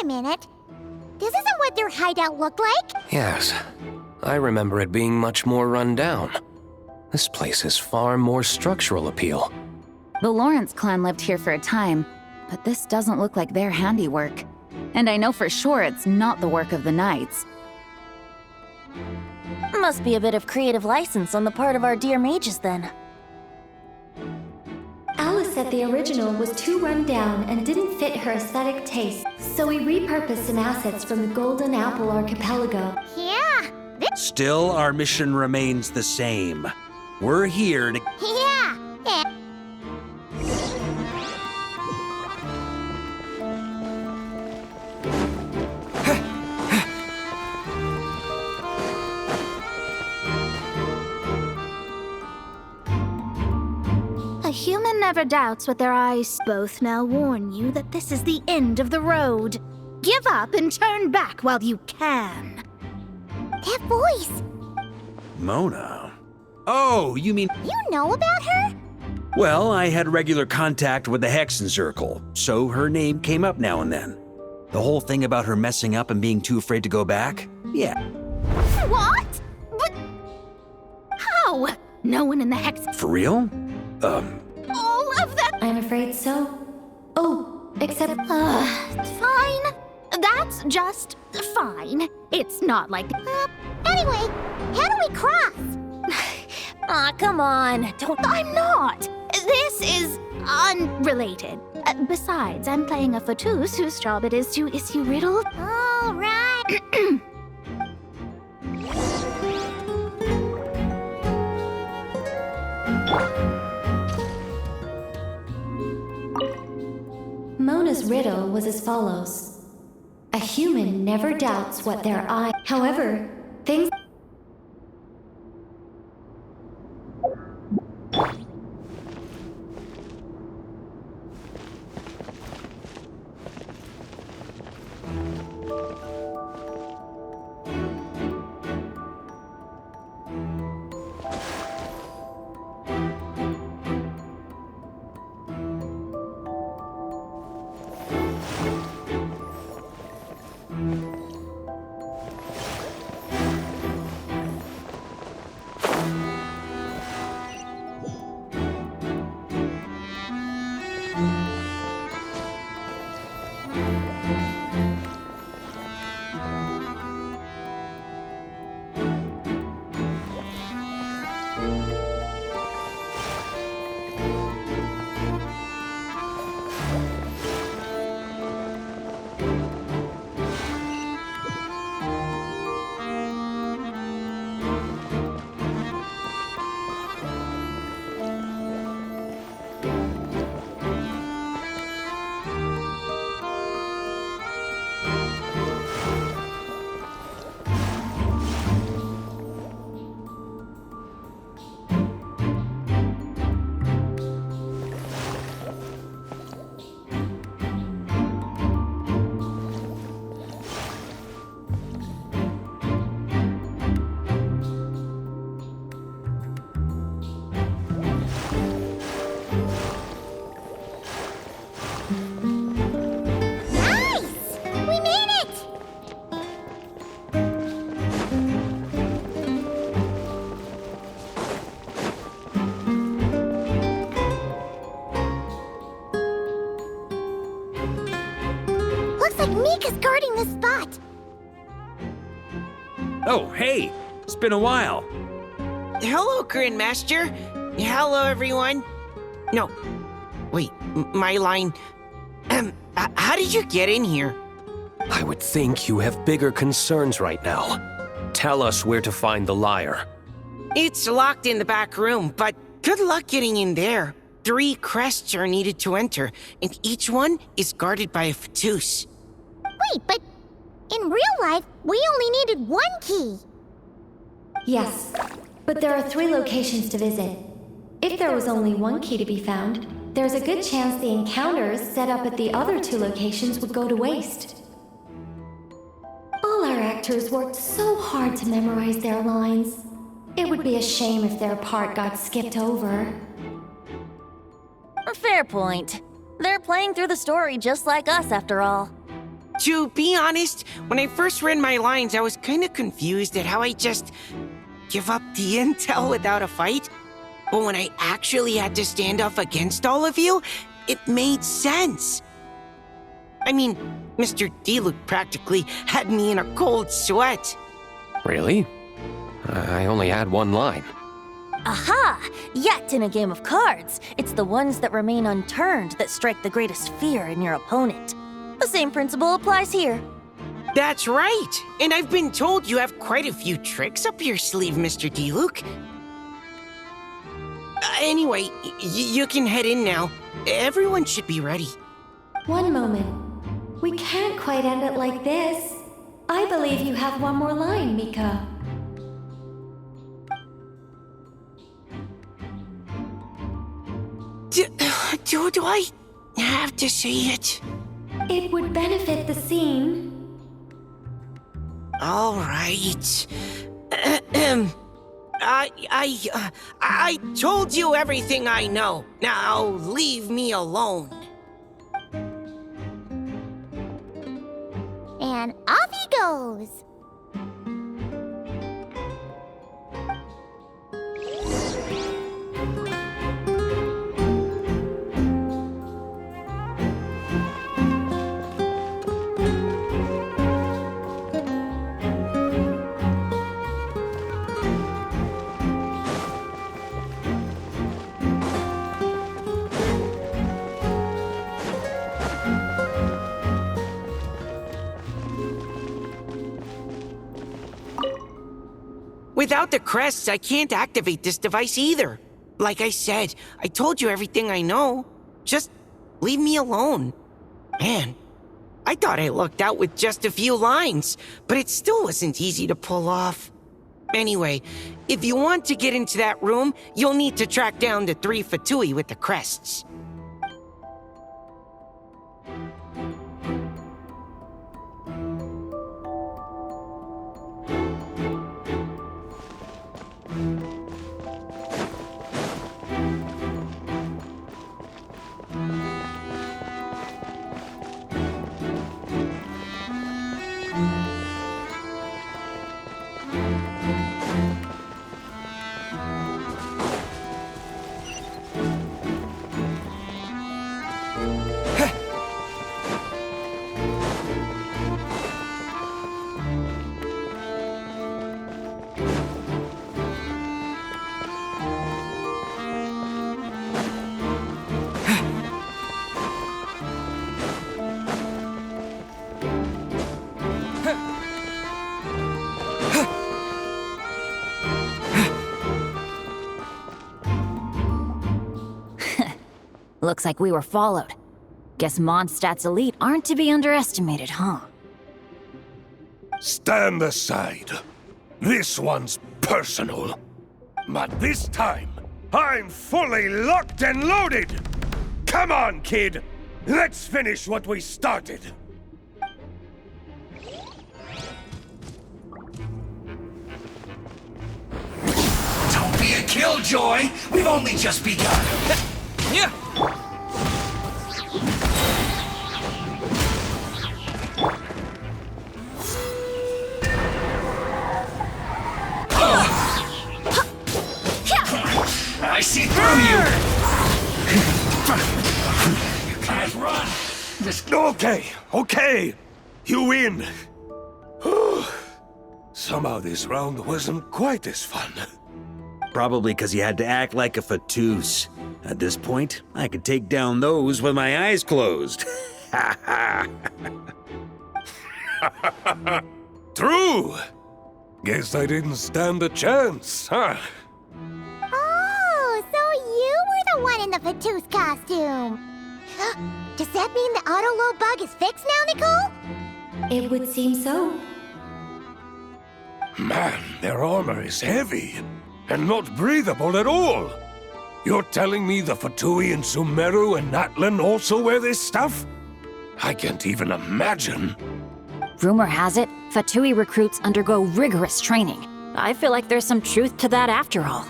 minute. This isn't what their hideout looked like. Yes, I remember it being much more run down. This place has far more structural appeal. The Lawrence clan lived here for a time, but this doesn't look like their handiwork. And I know for sure it's not the work of the Knights. Must be a bit of creative license on the part of our dear mages then. Alice said the original was too run down and didn't fit her aesthetic taste, so we repurposed some assets from the Golden Apple Archipelago. Yeah, Still, our mission remains the same. We're here to... yeah. A human never doubts what their eyes both now warn you that this is the end of the road. Give up and turn back while you can. That voice. Mona? Oh, you mean... You know about her? Well, I had regular contact with the Hexen Circle, so her name came up now and then. The whole thing about her messing up and being too afraid to go back? Yeah. What? But... how? No one in the Hex... For real? All of that... I'm afraid so. Oh, except... fine. That's just fine. It's not like... Anyway, how do we cross? Aw, come on. Don't... I'm not. This is unrelated. Besides, I'm playing a Fatus whose job it is to issue riddle. All right. Mona's riddle was as follows. A human never doubts what their eye... However, things... Mika's guarding this spot. Oh, hey! It's been a while. Hello, Grandmaster. Hello, everyone. No, wait, my line. How did you get in here? I would think you have bigger concerns right now. Tell us where to find the lyre. It's locked in the back room, but good luck getting in there. 3 crests are needed to enter, and each one is guarded by a Fatus. Wait, but in real life, we only needed 1 key. Yes, but there are 3 locations to visit. If there was only 1 key to be found, there's a good chance the encounters set up at the other 2 locations would go to waste. All our actors worked so hard to memorize their lines. It would be a shame if their part got skipped over. Fair point. They're playing through the story just like us, after all. To be honest, when I first read my lines, I was kind of confused at how I just give up the intel without a fight. But when I actually had to stand up against all of you, it made sense. I mean, Mr. Diluc practically had me in a cold sweat. Really? I only had one line. Aha! Yet in a game of cards, it's the ones that remain unturned that strike the greatest fear in your opponent. The same principle applies here. That's right. And I've been told you have quite a few tricks up your sleeve, Mr. Diluc. Anyway, you can head in now. Everyone should be ready. One moment. We can't quite end it like this. I believe you have one more line, Mika. Do I have to say it? It would benefit the scene. All right. I told you everything I know. Now leave me alone. And off he goes. Without the crests, I can't activate this device either. Like I said, I told you everything I know. Just leave me alone. Man, I thought I lucked out with just a few lines, but it still wasn't easy to pull off. Anyway, if you want to get into that room, you'll need to track down the 3 Fatui with the crests. Looks like we were followed. Guess Mondstadt's elite aren't to be underestimated, huh? Stand aside. This one's personal. But this time, I'm fully locked and loaded! Come on, kid! Let's finish what we started! Don't be a killjoy! We've only just begun! Yeah. I see through you! You can't run! Just Okay. You win. Somehow this round wasn't quite as fun. Probably because you had to act like a Fatus. At this point, I could take down those with my eyes closed. True! Guess I didn't stand a chance, huh? Oh, so you were the one in the Fatus costume. Does that mean the auto-load bug is fixed now, Nicole? It would seem so. Man, their armor is heavy and not breathable at all. You're telling me the Fatui in Sumeru and Natlan also wear this stuff? I can't even imagine. Rumor has it, Fatui recruits undergo rigorous training. I feel like there's some truth to that after all.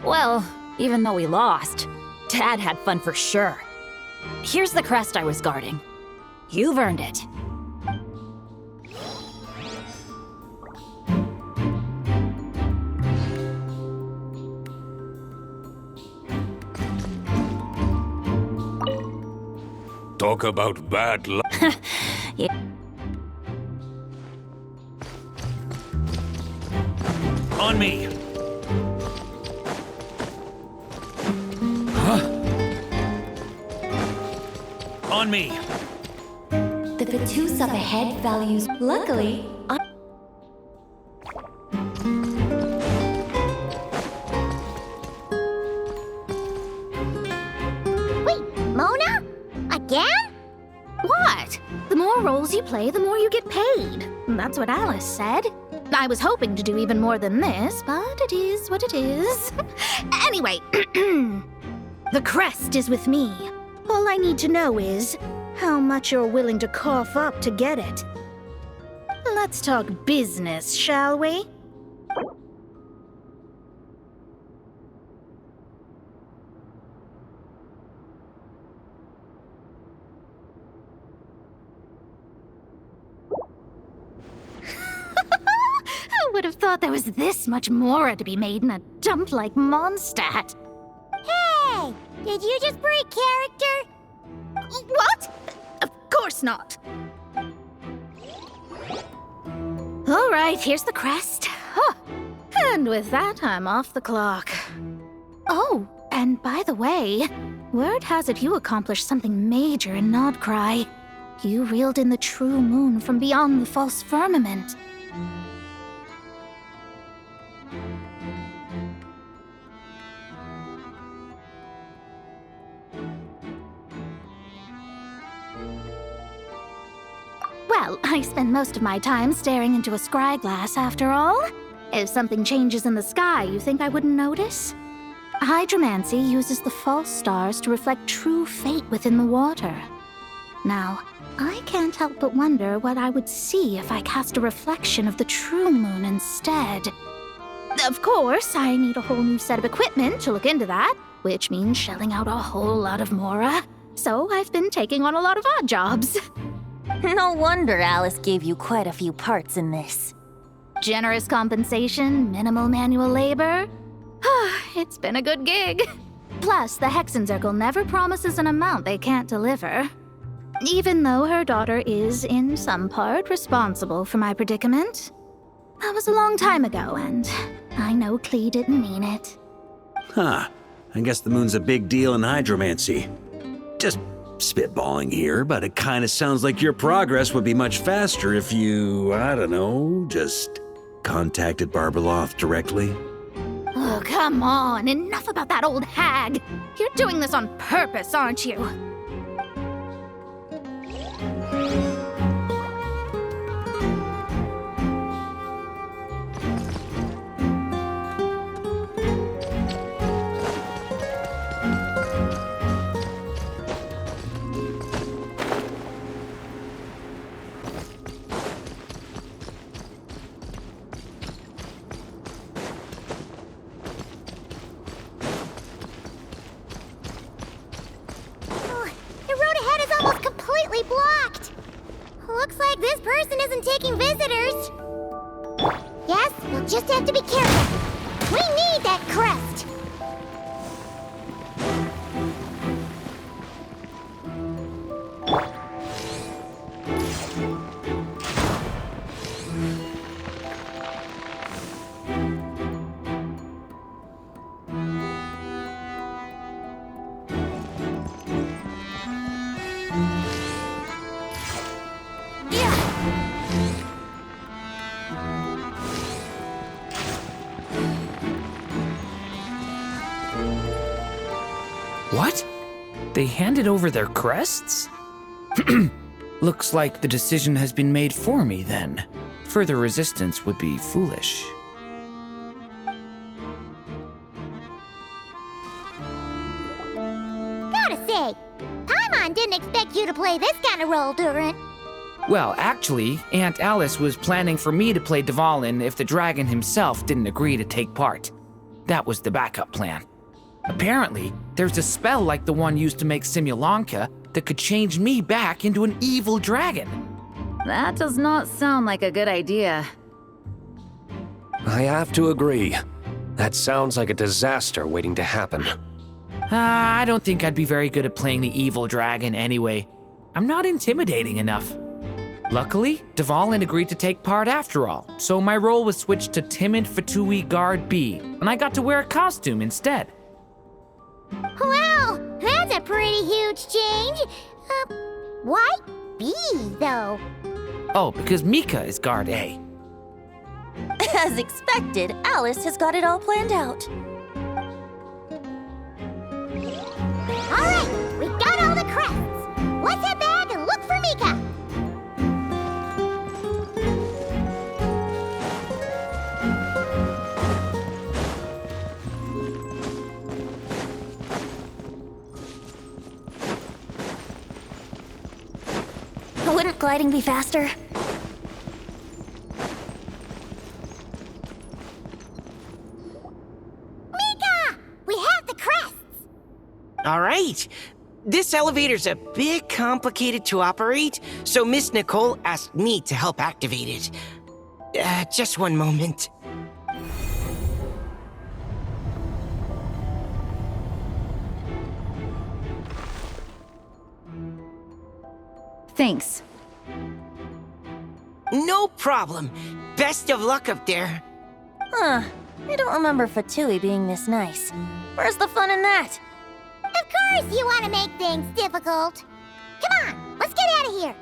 Well, even though we lost, Dad had fun for sure. Here's the crest I was guarding. You've earned it. Talk about bad luck. On me! Huh? On me! The Vatus up ahead values. Luckily, Wait, Mona? Again? What? The more roles you play, the more you get paid. That's what Alice said. I was hoping to do even more than this, but it is what it is. Anyway, the crest is with me. All I need to know is how much you're willing to cough up to get it. Let's talk business, shall we? Who would have thought there was this much more to be made in a dump like Mondstadt? Hey! Did you just break character? What? Of course not. All right, here's the crest. Huh. And with that, I'm off the clock. Oh, and by the way, word has it you accomplished something major in Nodcry. You reeled in the true moon from beyond the false firmament. Well, I spend most of my time staring into a scry glass, after all. If something changes in the sky, you think I wouldn't notice? Hydromancy uses the false stars to reflect true fate within the water. Now, I can't help but wonder what I would see if I cast a reflection of the true moon instead. Of course, I need a whole new set of equipment to look into that, which means shelling out a whole lot of mora. So I've been taking on a lot of odd jobs. No wonder Alice gave you quite a few parts in this. Generous compensation, minimal manual labor. It's been a good gig. Plus, the Hexenzirkel never promises an amount they can't deliver. Even though her daughter is, in some part, responsible for my predicament. That was a long time ago, and I know Klee didn't mean it. Huh. I guess the moon's a big deal in hydromancy. Just spitballing here, but it kind of sounds like your progress would be much faster if you, I don't know, just contacted Barbeloth directly. Oh, come on. Enough about that old hag. You're doing this on purpose, aren't you? Blocked. Looks like this person isn't taking visitors. Yes, we'll just have to be careful. We need that crest. What? They handed over their crests? Looks like the decision has been made for me then. Further resistance would be foolish. Gotta say, Paimon didn't expect you to play this kind of role, Durin. Well, actually, Aunt Alice was planning for me to play Dvalin if the dragon himself didn't agree to take part. That was the backup plan. Apparently, there's a spell like the one used to make Simulanka that could change me back into an evil dragon. That does not sound like a good idea. I have to agree. That sounds like a disaster waiting to happen. I don't think I'd be very good at playing the evil dragon anyway. I'm not intimidating enough. Luckily, Dvalin agreed to take part after all, so my role was switched to Timid Fatui Guard B, and I got to wear a costume instead. Wow, that's a pretty huge change. Why B, though? Oh, because Mika is Guard A. As expected, Alice has got it all planned out. All right, we got all the crests. Let's head back and look for Mika. Wouldn't gliding be faster? All right. This elevator's a bit complicated to operate, so Miss Nicole asked me to help activate it. Just one moment. Thanks. No problem. Best of luck up there. Huh. I don't remember Fatui being this nice. Where's the fun in that? Of course you want to make things difficult. Come on, let's get out of here.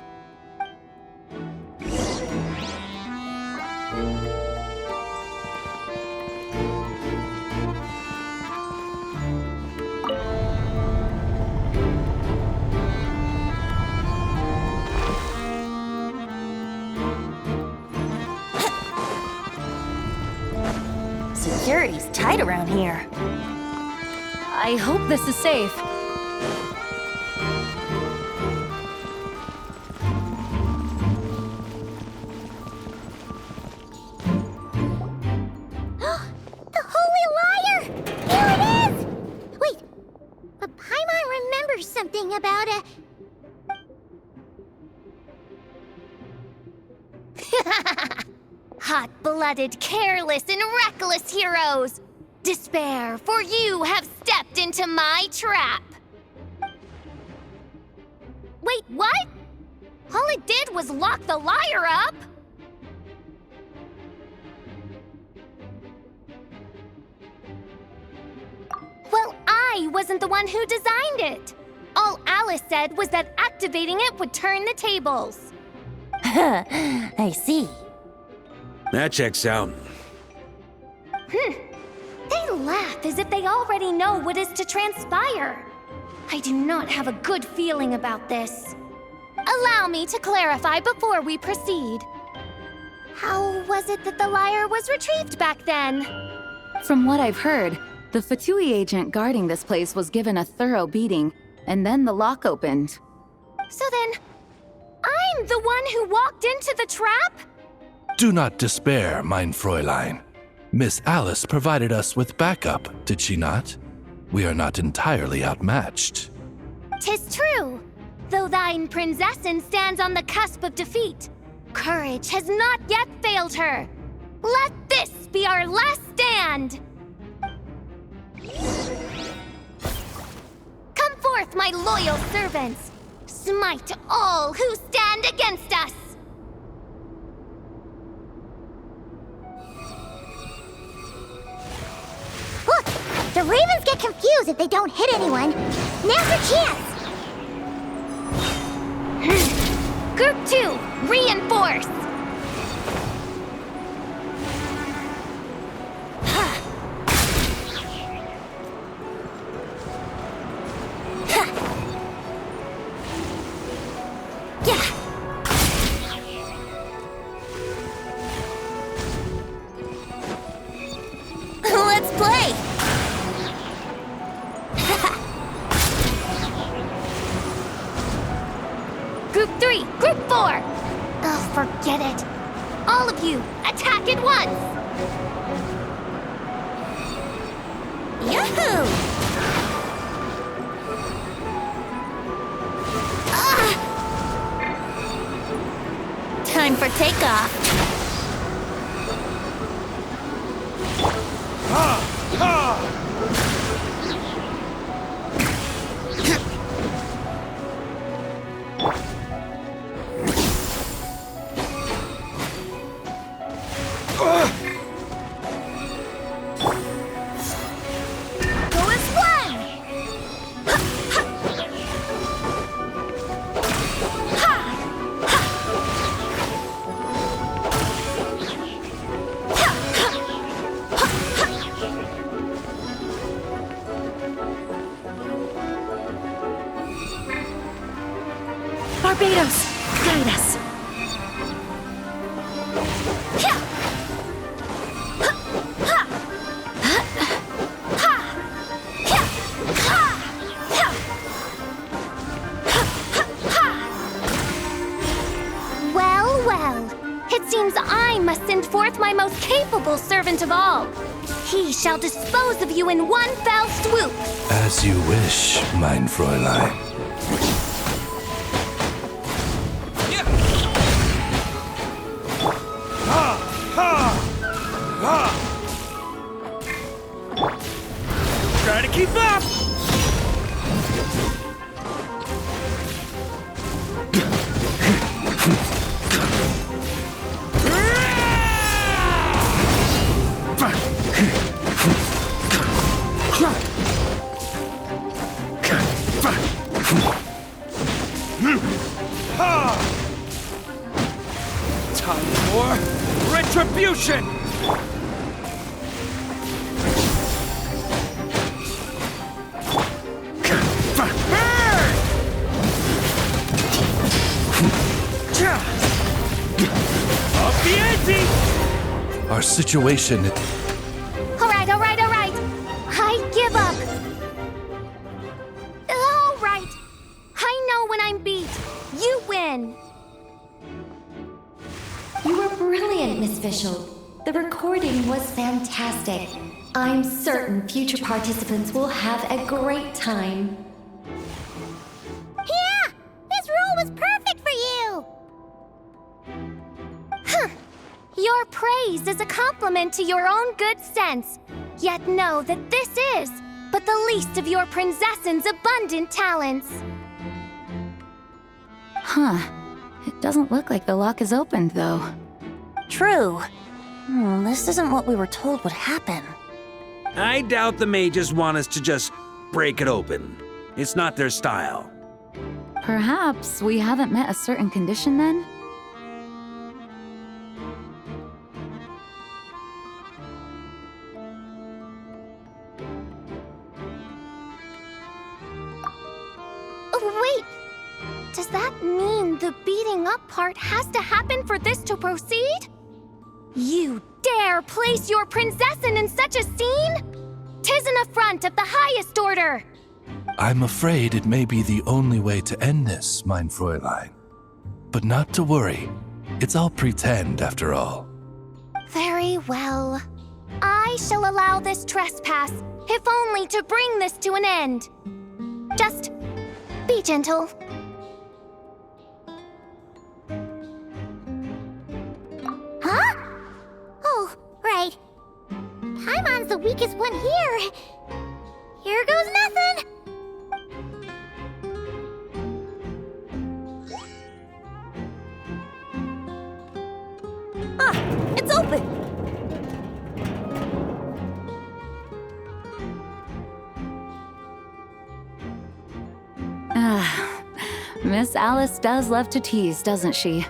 Security's tight around here. I hope this is safe. The Holy Liar! Here it is! Wait, but Paimon remembers something about a... Hot-blooded, careless, and reckless heroes! Despair, for you have stepped into my trap! Wait, what? All it did was lock the liar up? Well, I wasn't the one who designed it! All Alice said was that activating it would turn the tables. I see. That checks out. They laugh as if they already know what is to transpire. I do not have a good feeling about this. Allow me to clarify before we proceed. How was it that the liar was retrieved back then? From what I've heard, the Fatui agent guarding this place was given a thorough beating, and then the lock opened. So then, I'm the one who walked into the trap? Do not despair, mein Fräulein. Miss Alice provided us with backup, did she not? We are not entirely outmatched. 'Tis true. Though thine Prinzessin stands on the cusp of defeat, courage has not yet failed her. Let this be our last stand! Come forth, my loyal servants! Smite all who stand against us! Look, the Ravens get confused if they don't hit anyone. Now's your chance! Group 2, reinforce! Let's play! Group 3, Group 4! Oh, forget it. All of you, attack at once! Yahoo! Time for takeoff. Go as one! Barbados, guide us. Well, well. It seems I must send forth my most capable servant of all. He shall dispose of you in one fell swoop. As you wish, mein Fräulein. Try to keep up! Time for retribution! Up the ante! Our situation. All right. I give up. All right. I know when I'm beat. You win. You were brilliant, Miss Fischl. The recording was fantastic. I'm certain future participants will have a great time. Yeah! This role was perfect for you! Your praise is a compliment to your own good sense. Yet know that this is but the least of your princess's abundant talents. Huh. It doesn't look like the lock is opened, though. True. This isn't what we were told would happen. I doubt the mages want us to just break it open. It's not their style. Perhaps we haven't met a certain condition then? Wait! Does that mean the beating up part has to happen for this to proceed? You dare place your princessin in such a scene? 'Tis an affront of the highest order! I'm afraid it may be the only way to end this, mein Fräulein. But not to worry. It's all pretend, after all. Very well. I shall allow this trespass, if only to bring this to an end. Just be gentle. Huh? Oh, right. Paimon's the weakest one here. Here goes nothing. It's open! Miss Alice does love to tease, doesn't she?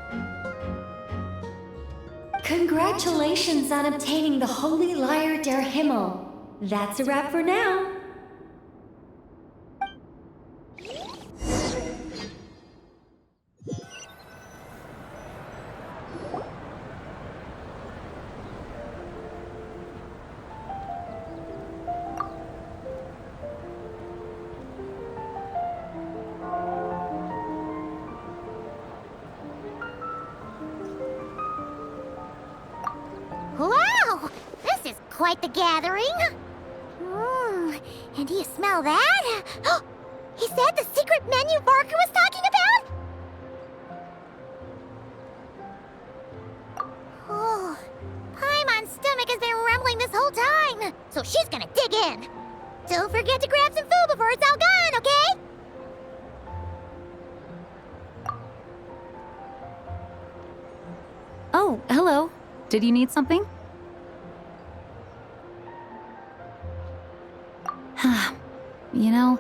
Congratulations on obtaining the Holy Lyre der Himmel. That's a wrap for now. Wow! This is quite the gathering. And do you smell that? Is that the secret menu Barker was talking about? so she's gonna dig in. Don't forget to grab some food before it's all gone, okay? Oh, hello. Did you need something? You know,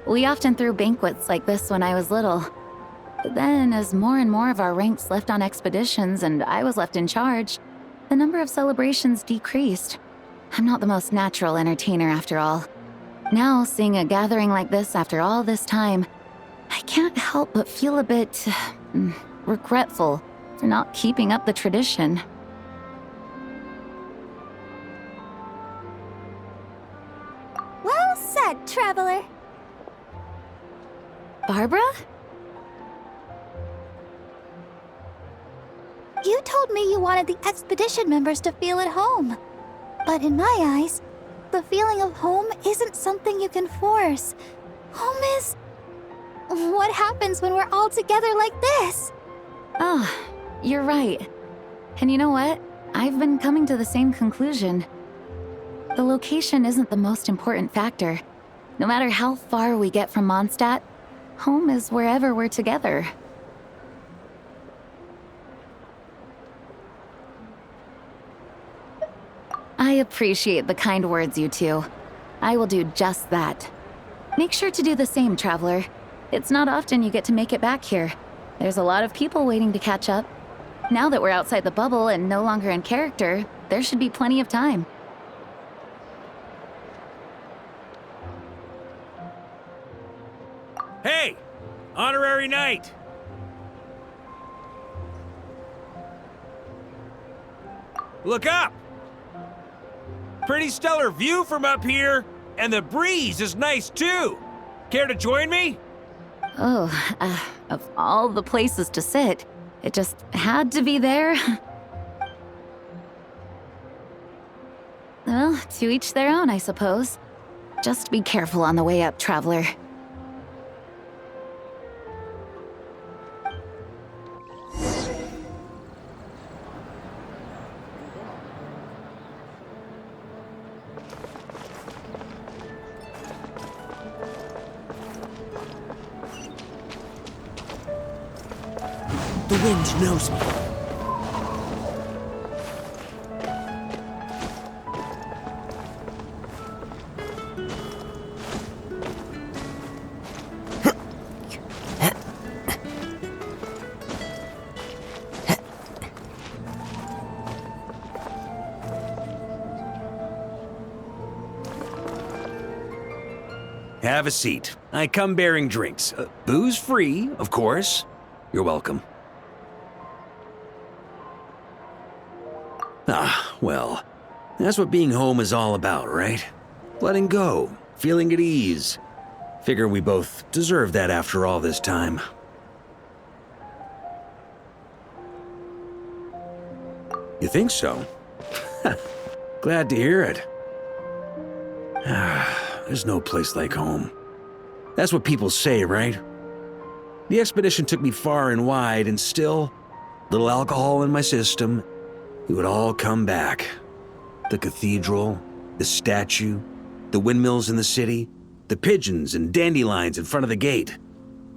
we often threw banquets like this when I was little. But then, as more and more of our ranks left on expeditions and I was left in charge, the number of celebrations decreased. I'm not the most natural entertainer after all. Now, seeing a gathering like this after all this time, I can't help but feel a bit regretful for not keeping up the tradition. Well said, traveler. Barbara? You told me you wanted the expedition members to feel at home. But in my eyes, the feeling of home isn't something you can force. Home is... what happens when we're all together like this? Oh, you're right. And you know what? I've been coming to the same conclusion. The location isn't the most important factor. No matter how far we get from Mondstadt, home is wherever we're together. I appreciate the kind words, you two. I will do just that. Make sure to do the same, traveler. It's not often you get to make it back here. There's a lot of people waiting to catch up. Now that we're outside the bubble and no longer in character, there should be plenty of time. Hey! Honorary Knight! Look up! Pretty stellar view from up here, and the breeze is nice too. Care to join me? Oh, of all the places to sit, it just had to be there. Well, to each their own, I suppose. Just be careful on the way up, traveler. The wind knows me. Have a seat. I come bearing drinks. Booze free, of course. You're welcome. Ah, well, that's what being home is all about, right? Letting go, feeling at ease. Figure we both deserve that after all this time. You think so? Glad to hear it. There's no place like home. That's what people say, right? The expedition took me far and wide, and still, little alcohol in my system, it would all come back. The cathedral, the statue, the windmills in the city, the pigeons and dandelions in front of the gate.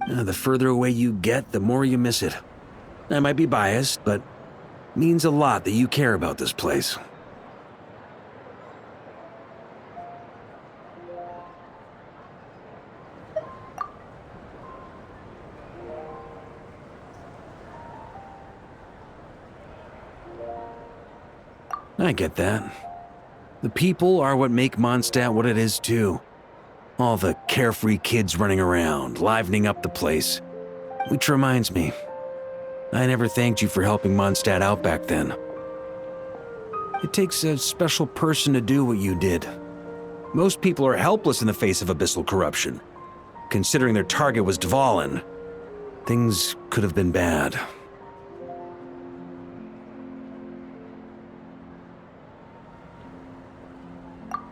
The further away you get, the more you miss it. I might be biased, but it means a lot that you care about this place. I get that. The people are what make Mondstadt what it is too. All the carefree kids running around, livening up the place. Which reminds me, I never thanked you for helping Mondstadt out back then. It takes a special person to do what you did. Most people are helpless in the face of abyssal corruption. Considering their target was Dvalin, things could have been bad.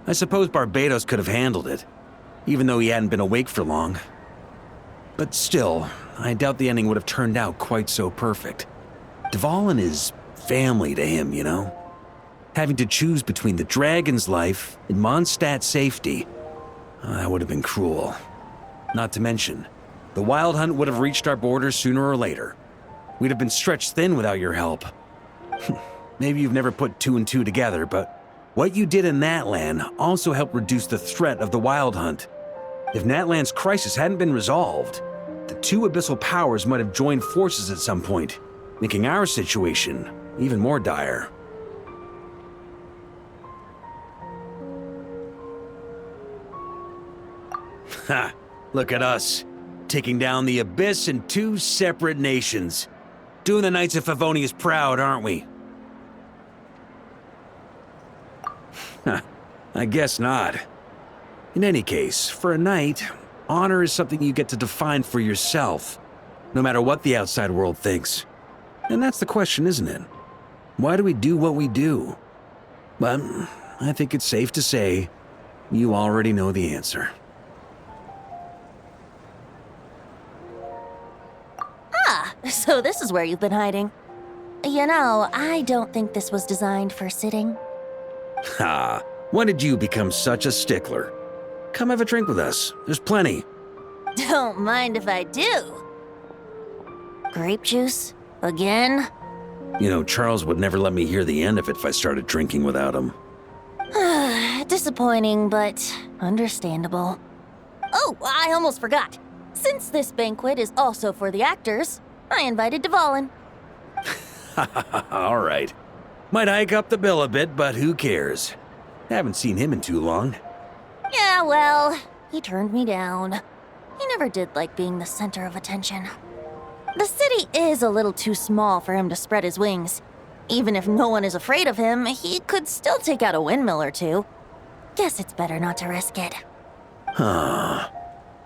I suppose Barbatos could have handled it, even though he hadn't been awake for long. But still, I doubt the ending would have turned out quite so perfect. Dvalin is family to him, you know? having to choose between the dragon's life and Mondstadt's safety. That would have been cruel. Not to mention, the Wild Hunt would have reached our borders sooner or later. We'd have been stretched thin without your help. Maybe you've never put two and two together, but what you did in Natlan also helped reduce the threat of the Wild Hunt. If Natlan's crisis hadn't been resolved, the two abyssal powers might have joined forces at some point, making our situation even more dire. Ha! Look at us, taking down the Abyss in two separate nations. Doing the Knights of Favonius proud, aren't we? I guess not. In any case, for a knight, honor is something you get to define for yourself, no matter what the outside world thinks. And that's the question, isn't it? Why do we do what we do? But I think it's safe to say you already know the answer. So this is where you've been hiding. You know, I don't think this was designed for sitting. Ha! When did you become such a stickler? Come have a drink with us. There's plenty. Don't mind if I do. Grape juice? Again? You know, Charles would never let me hear the end of it if I started drinking without him. Disappointing, but understandable. Oh, I almost forgot. Since this banquet is also for the actors, I invited Dvalin. All right. Might hike up the bill a bit, but who cares? Haven't seen him in too long. Yeah, well, he turned me down. He never did like being the center of attention. The city is a little too small for him to spread his wings. Even if no one is afraid of him, he could still take out a windmill or two. Guess it's better not to risk it. Huh.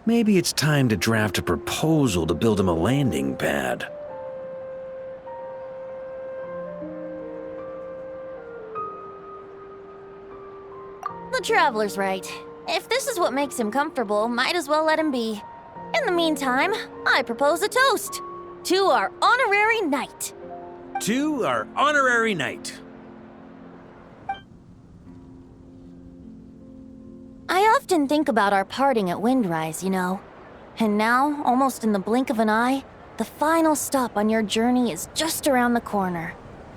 Maybe it's time to draft a proposal to build him a landing pad. The Traveler's right. If this is what makes him comfortable, might as well let him be. In the meantime, I propose a toast to our honorary knight. To our honorary knight. I often think about our parting at Windrise, you know. And now, almost in the blink of an eye, the final stop on your journey is just around the corner.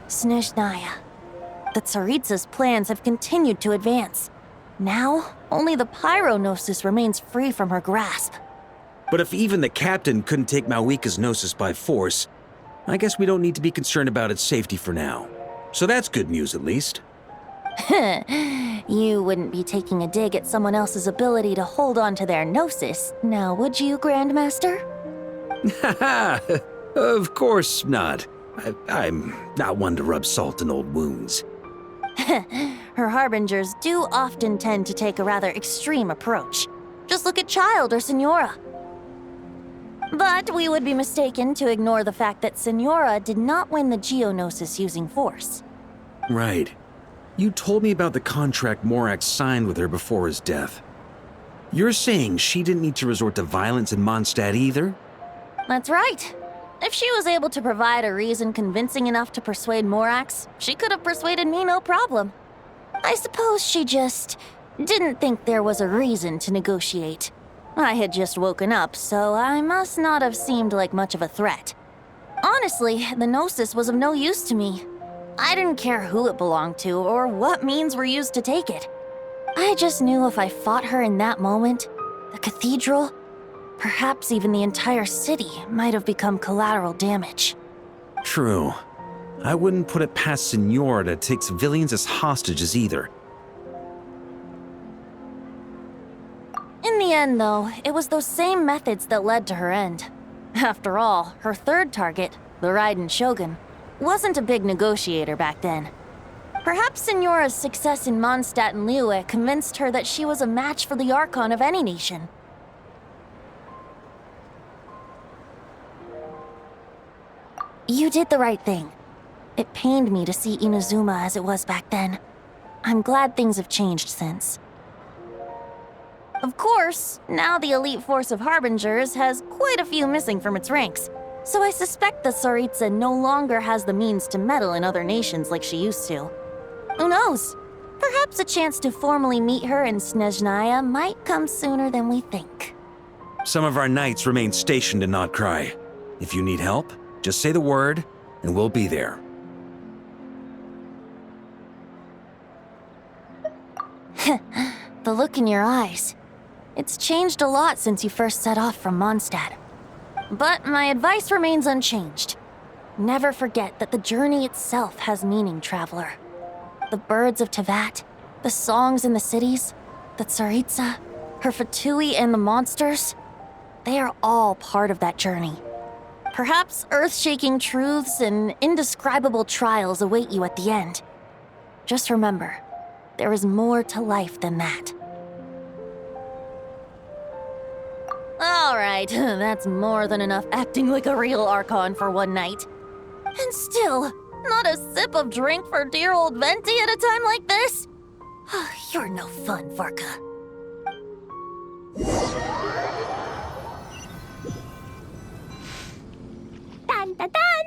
Snezhnaya. The Tsaritsa's plans have continued to advance. Now, only the Pyro-Gnosis remains free from her grasp. But if even the captain couldn't take Malwika's Gnosis by force, I guess we don't need to be concerned about its safety for now. So that's good news, at least. You wouldn't be taking a dig at someone else's ability to hold on to their Gnosis, now would you, Grandmaster? Haha, of course not. I'm not one to rub salt in old wounds. Her harbingers do often tend to take a rather extreme approach. Just look at Child or Signora. But we would be mistaken to ignore the fact that Signora did not win the Geonosis using force. Right. You told me about the contract Morax signed with her before his death. You're saying she didn't need to resort to violence in Mondstadt either? That's right. If she was able to provide a reason convincing enough to persuade Morax, she could have persuaded me no problem. I suppose she just didn't think there was a reason to negotiate. I had just woken up, so I must not have seemed like much of a threat. Honestly, the Gnosis was of no use to me. I didn't care who it belonged to or what means were used to take it. I just knew if I fought her in that moment, the cathedral, perhaps even the entire city, might have become collateral damage. True. I wouldn't put it past Signora to take civilians as hostages either. In the end, though, it was those same methods that led to her end. After all, her third target, the Raiden Shogun, wasn't a big negotiator back then. Perhaps Signora's success in Mondstadt and Liyue convinced her that she was a match for the Archon of any nation. You did the right thing. It pained me to see Inazuma as it was back then. I'm glad things have changed since. Of course, now the elite force of Harbingers has quite a few missing from its ranks, so I suspect the Tsaritsa no longer has the means to meddle in other nations like she used to. Who knows? Perhaps a chance to formally meet her in Snezhnaya might come sooner than we think. Some of our knights remain stationed in Notcry. If you need help, just say the word, and we'll be there. The look in your eyes. It's changed a lot since you first set off from Mondstadt. But my advice remains unchanged. Never forget that the journey itself has meaning, traveler. The birds of Teyvat, the songs in the cities, the Tsaritsa, her Fatui and the monsters, they are all part of that journey. Perhaps earth-shaking truths and indescribable trials await you at the end. Just remember, there is more to life than that. All right, that's more than enough acting like a real Archon for one night. And still, not a sip of drink for dear old Venti at a time like this? You're no fun, Varka. Dun dun dun!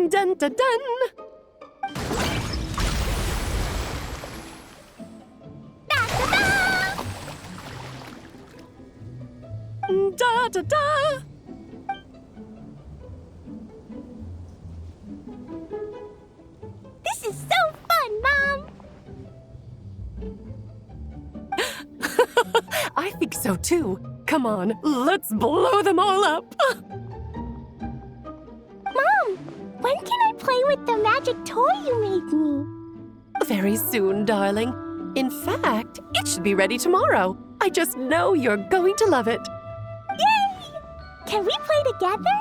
Dun dun dun! Da da da! Da da da! This is so fun, Mom! I think so too. Come on, let's blow them all up! Mom, when can I play with the magic toy you made me? Very soon, darling. In fact, it should be ready tomorrow. I just know you're going to love it. Yay! Can we play together?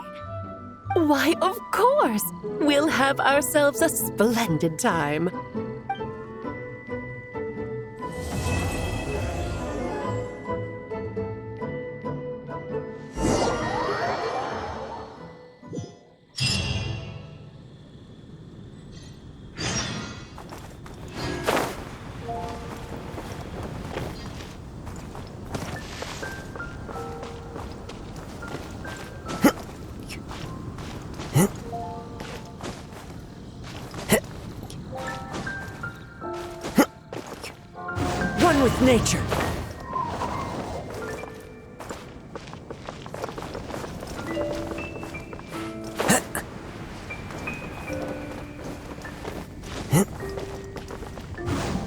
Why, of course! We'll have ourselves a splendid time. One with nature.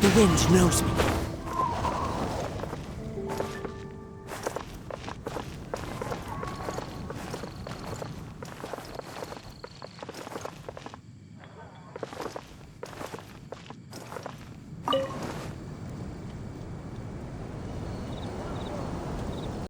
The wind knows me.